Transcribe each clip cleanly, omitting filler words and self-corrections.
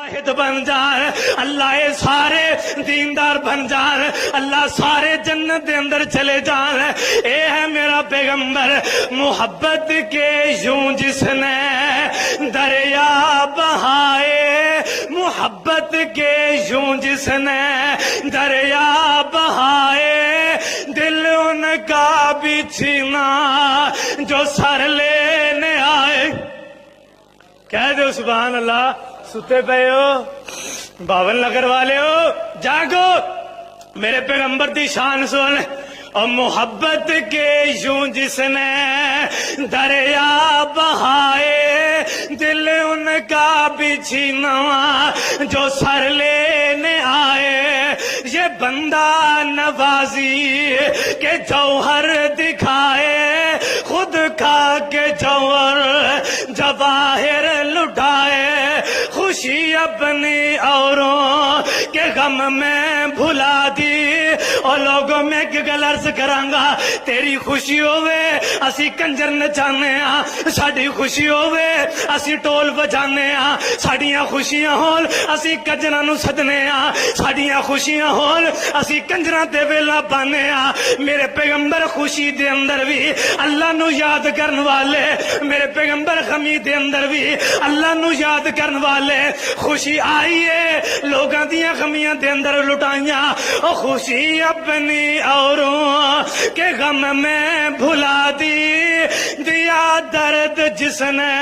واحد بن جان اللہ سارے دیندار بن جان اللہ سارے جنت دے اندر چلے جان اے ہے میرا پیغمبر محبت کے یوں جس نے دریا بہائے محبت کے یوں جس نے دریا بہائے دل ان کا بھی چھینا جو سر لینے آئے کہہ دو سبحان اللہ ستے پے ہو باون نگر والے ہو جاگو میرے پیغمبر دی شان سن اور محبت کے یوں جس نے دریا بہائے دل ان کا بھی چھینا جو سر لینے آئے یہ بندہ نوازی کے جوہر دکھائے خود کھا کے جوہر جواہر لٹائے خوشی اپنی اوروں کے غم میں بھلا دی اور لوگوں میں ایک گل عرض کرانگا تیری خوشی ہوئے اسی کنجر نچانے ہاں ساڑی خوشی ہوئے اسی ٹول بجانے ہاں ساڑیاں خوشیاں ہول اسی کنجراں نو سدنے ہاں ساڑیاں خوشیاں ہول اسی کنجراں تے ویلا پانے ہاں میرے پیغمبر خوشی دے اندر بھی اللہ نو یاد کرن والے میرے پیغمبر غمی دے اندر بھی اللہ نو یاد کرن والے خوشی آئیے لوگاں دیاں غمیاں دے اندر لٹائیاں اور خوشی اپنی اوروں کے غم میں بھلا دی دیا درد جس نے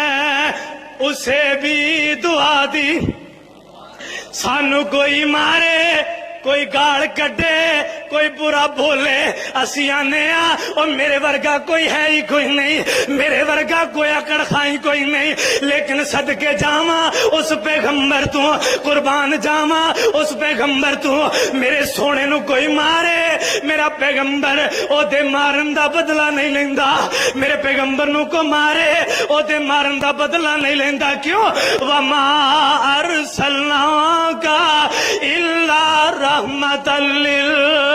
اسے بھی دعا دی سانو کوئی مارے کوئی گاڑ کٹے کوئی برا بولے اسی آنے اور میرے ورگا کوئی ہے ہی کوئی نہیں میرے ورگا کوئی اکڑ خائی کوئی نہیں لیکن صدقے جاما اس پیغمبر تو قربان جاما اس پیغمبر تو میرے سونے نو کوئی مارے میرا پیغمبر او دے مارن دا بدلہ نہیں لیندا میرے پیغمبر نو کو مارے او دے مارن دا بدلہ نہیں لیندا کیوں وما ارسلناک الا رحمت للعالمین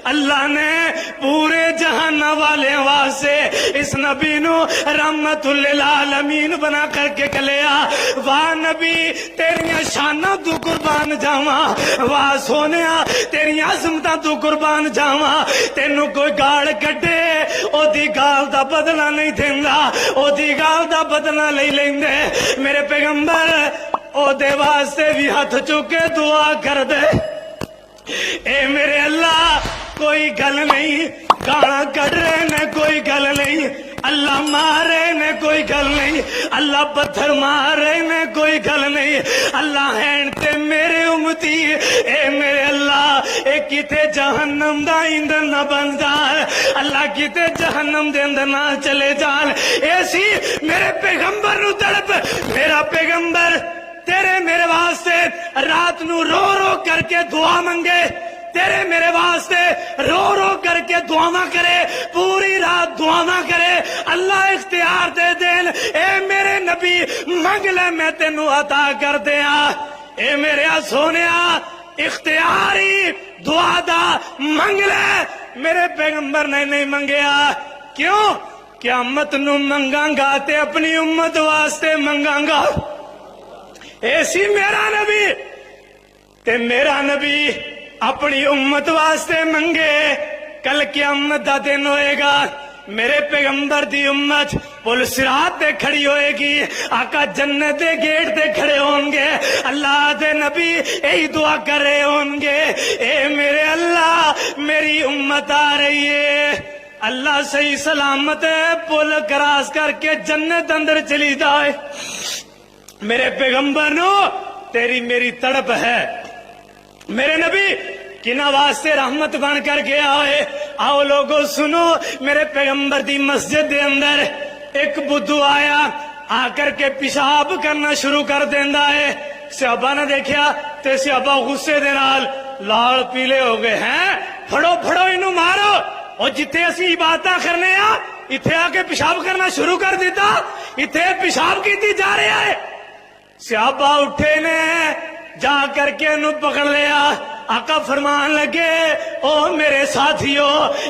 اللہ نے پورے جہان والے واسے اس نبی نو رحمت للعالمین بنا کر کے کلیا واہ نبی تیریاں شانہ تو قربان جاواں واہ سونیا تیریاں عظمتاں تو قربان جاواں تینو کوئی گاڑ کٹے او دی گال دا بدلہ نہیں دیندا او دی گال دا بدلہ نہیں لیندے میرے پیغمبر او دے واسطے بھی ہاتھ چکے دعا کر دے اے میرے اللہ کوئی گل نہیں گانا کر رہے نے کوئی گل نہیں اللہ مارے نے کوئی گل نہیں اللہ پتھر مارے نے کوئی گل نہیں اللہ ہین تے میرے امتی اے میرے اللہ اے کتے جہنم دا ایندھن نہ بن جان اللہ کتے جہنم دے اندر نہ چلے جان ایسی میرے پیغمبر نو تڑپ میرا پیغمبر تیرے میرے واسطے رات نو رو رو کر کے دعا منگے تیرے میرے واسطے رو رو کر کے دعا کرے پوری رات دعا کرے اللہ اختیار دے دین اے میرے نبی منگ لے میں تینو عطا کر دیا اے میرے سونیا اختیاری دعا دا منگ لے میرے پیغمبر نے نہیں منگیا کیوں قیامت نو منگاں گا تے اپنی امت واسطے منگاں گا ایسی میرا نبی تے میرا نبی اپنی امت واسطے منگے کل قیامت دا دن ہوئے گا میرے پیغمبر دی امت پل صراط تے کھڑی ہوئے گی آقا جنت دے گیٹ تے کھڑے ہونگے اللہ دے نبی یہی دعا کر رہے ہونگے اے میرے اللہ میری امت آ رہی ہے اللہ صحیح سلامت پل کراس کر کے جنت اندر چلی جائے میرے پیغمبر نو تیری میری تڑپ ہے میرے نبی کنا واسطے رحمت بن کر کے آئے آؤ لوگوں سنو میرے پیغمبر دی مسجد دے اندر ایک بدھو آیا آ کر کے پیشاب کرنا شروع کر دیندا ہے صحابہ نے دیکھیا تے صحابہ غصے دے نال لال پیلے ہو گئے ہیں پھڑو پھڑو انہوں مارو اور جتے اسی عبادتاں کرنے آ اتھے آ کے پیشاب کرنا شروع کر دیتا اتھے پیشاب کیتی جا رہے آئے صحابہ اٹھے نے جا کر کے انہوں پکڑ لیا آقا فرمان لگے او میرے ساتھیو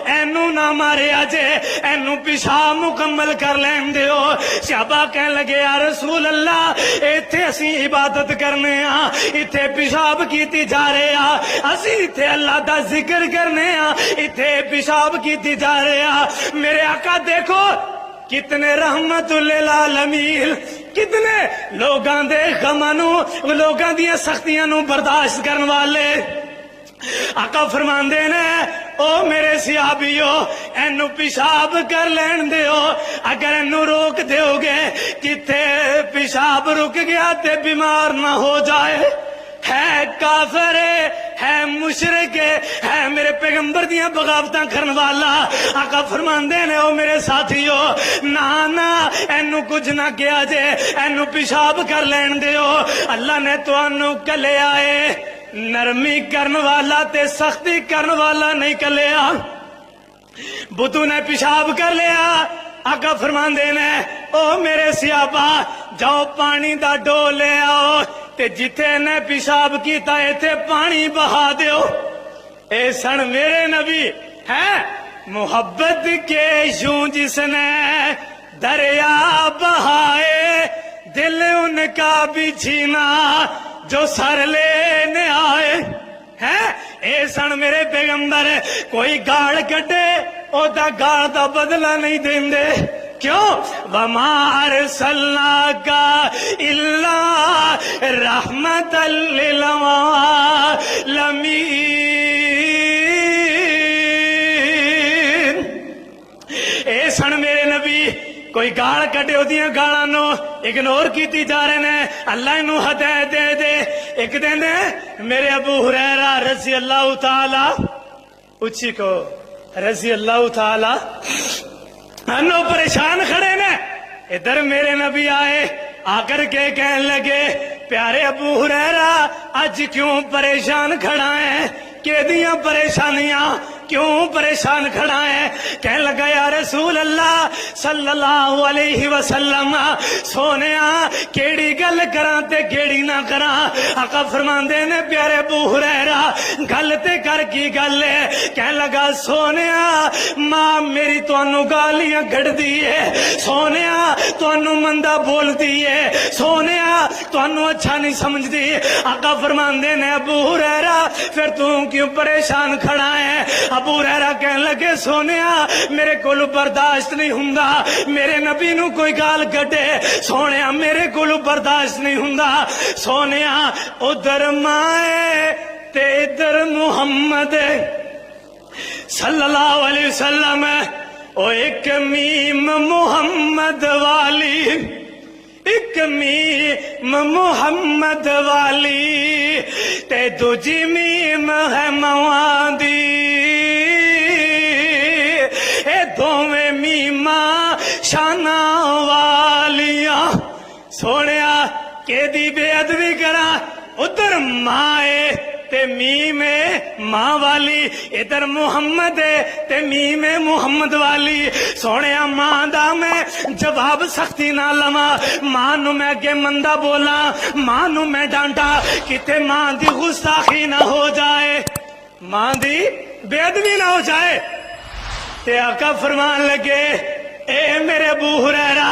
اینو نہ مارے آجے اینو پیشاب مکمل کر لین دیو صحابہ کہنے لگے یا رسول اللہ ایتھے اسی عبادت کرنے ہاں ایتھے پیشاب کیتی جا رہے ہاں اسی ایتھے اللہ دا ذکر کرنے ہاں ایتھے پیشاب کیتی جا رہے ہاں میرے آقا دیکھو کتنے رحمت للعالمین کتنے لوگاں دے غماں نو لوگاں دیاں سختیاں نو برداشت کرن والے آقا فرماندے نے او میرے صحابیو اینو پیشاب کر لین دیو اگر اینو روک دیو گے کتے پیشاب رک گیا تے بیمار نہ ہو جائے ہے کافر ہے مشرک ہے میرے پیغمبر دیاں بغاوتاں کرن والا آقا فرماندے نے او میرے ساتھیو نا اینو کچھ نہ کیا جے اینو پیشاب کر لین دیو اللہ نے تانوں کلے آئے نرمی کرن والا تے سختی کرن والا نہیں کلیا بدھو نے پیشاب کر لیا آقا فرماندے نے او میرے صحابہ جاؤ پانی دا ڈول لے آؤ تے جتھے نے پیشاب کیتا ایتھے پانی بہا دیو اے سن میرے نبی ہے محبت کے یوں جس نے دریا بہائے دل ان کا بھی چھینا جو سر لینے آئے ہیں اے سن میرے پیغمبر کوئی گاڑ کٹے او دا گاڑ دا بدلہ نہیں دیں دے کیوں وَمَا أَرْسَلْنَاكَ إِلَّا رَحْمَةً لِّلْعَالَمِينَ اے سن میرے نبی کوئی گاڑ کٹے ہوتیاں گاڑاں نو اگنور کیتی جا رہے نے اللہ انہوں ہدایت دے دے ایک دن میرے ابو ہریرہ رضی اللہ تعالی اچھی کو رضی اللہ تعالی انہوں پریشان کھڑے نے ادھر میرے نبی آئے آ کر کے کہنے لگے پیارے ابو ہریرہ آج کیوں پریشان کھڑا ہے کہ دیاں پریشانیاں کیوں پریشان کھڑا ہے کہنے لگا یا رسول اللہ صلی اللہ علیہ وسلم سونیا کیڑی گل کراں تے کیڑی نہ کراں آقا فرماندے نے پیارے ابو ہریرہ گل تے کر کی گل ہے کہنے لگا سونیا ماں میری تانوں گالیاں گھڑ دی ہے سونیا تانوں مندا بول دی ہے سونیا تانوں اچھا نہیں سمجھ دی آقا فرماندے نے ابو ہریرہ پھر تو کیوں پریشان کھڑا ہے ابو ہریرہ کہنے لگے سونیا میرے کولو برداشت نہیں ہوندا میرے نبی نو کوئی گال کٹے سونیا میرے کولو برداشت نہیں ہوندا سونیا ادھر مائے تے ادھر محمد صلی اللہ علیہ وسلم او ایک میم محمد والی ایک میم محمد والی تے دوجی میم ہے مواندی اے دوویں میماں شانہ والیاں سونیا کہ دی بے ادبی کرا ادھر مائے تے میم ماں والی ادھر محمد تے میم محمد والی سونیا ماں دا میں جواب سختی نہ لما ماں نو میں اگے مندا بولا ماں نو میں ڈانٹا کتے ماں دی گستاخی نہ ہو جائے ماں دی بے ادبی نہ ہو جائے تے آقا فرمان لگے اے میرے ابو ہریرہ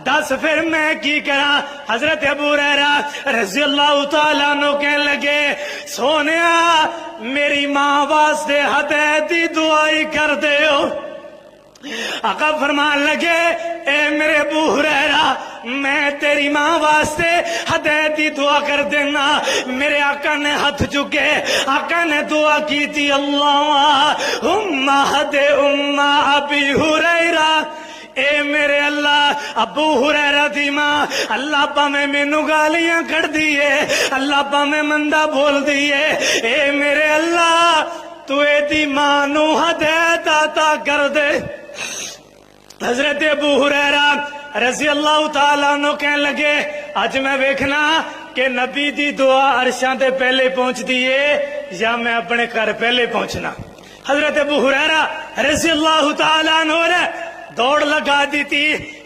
دس پھر میں کی کرا حضرت ابو ہریرہ رضی اللہ تعالیٰ عنہ کہنے لگے سونیا میری ماں واسطے ہدایت دی دعائی کر دے ہو آقا فرمان لگے اے میرے ابو ہریرہ میں تیری ماں واسطے ہدایت دی دعا کر دینا میرے آقا نے ہاتھ چکے آقا نے دعا کی تھی اللہم ہد ابی ہریرہ اے میرے اللہ ابو ہریرہ دی ماں اللہ پا میں مینوں گالیاں کر دیئے اللہ پا میں مندہ بول دیئے اے میرے اللہ تو اے دی ماں نو ہدایت عطا کر دے حضرت ابو ہریرہ رضی اللہ تعالیٰ عنہ کہنے لگے آج میں ویکھنا کہ نبی دی دعا عرشاں تے پہلے پہنچ دیئے یا میں اپنے گھر پہلے پہنچنا حضرت ابو ہریرہ رضی اللہ تعالیٰ عنہ نے دوڑ لگا دی تھی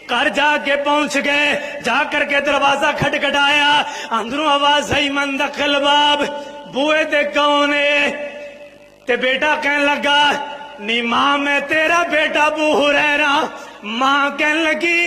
گھر جا کے پہنچ گئے جا کر کے دروازہ کھٹکھٹایا اندروں آواز آئی من دخل باب بوئے تے کون ہے؟ تے بیٹا کہنے لگا نی ماں میں تیرا بیٹا ابو ہریرہ۔ ماں کہنے لگی